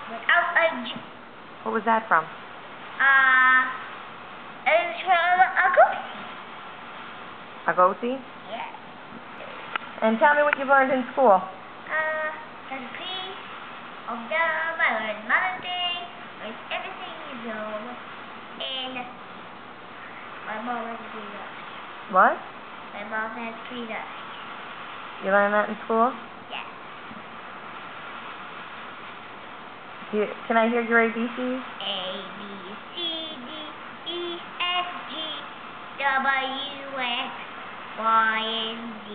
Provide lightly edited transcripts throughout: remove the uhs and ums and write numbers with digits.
without a G. What was that from? It's from Agosi. Agosi? Yes. And tell me what you've learned in school. There's a piece of them. I learned another thing. There's everything you know. And my mom has 3 daughters. What? My mom has 3 daughters. You learned that in school? Yes. Can I hear your ABCs? A, B, C, D, E, F, G, W, X, Y, and Z.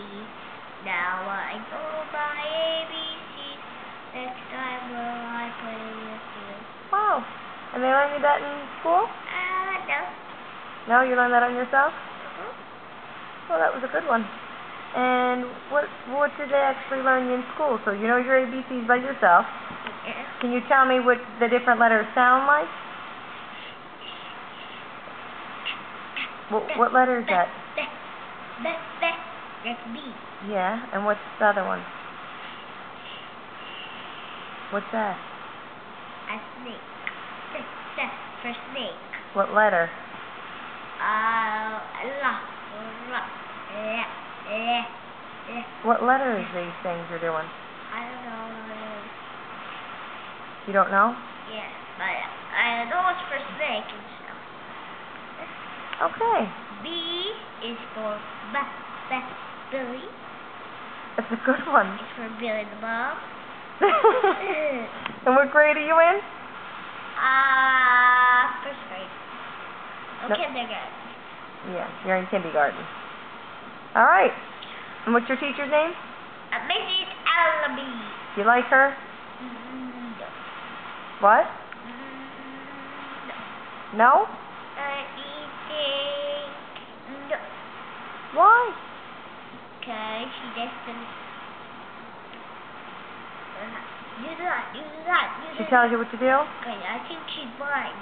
Now I know my ABCs. Next time will I play with you? Wow. And they learned you that in school? No. No, you learned that on yourself? Well, that was a good one. And what did they actually learn you in school? So you know your ABCs by yourself. Yeah. Can you tell me what the different letters sound like? What letter is that? That's B. Yeah, and what's the other one? What's that? A snake. For snake. What letter? What letter is these things you're doing? I don't know. You don't know? Yeah, but I know it's for snake and stuff. Okay. B is for Billy. That's a good one. It's for Billy the Bob. And what grade are you in? First grade. No, kindergarten. Yeah, you're in kindergarten. All right. And what's your teacher's name? Mrs. Allaby. You like her? No. What? No? No? Why? Because she doesn't. Do that. She tells you what to do? Okay, I think she's blind.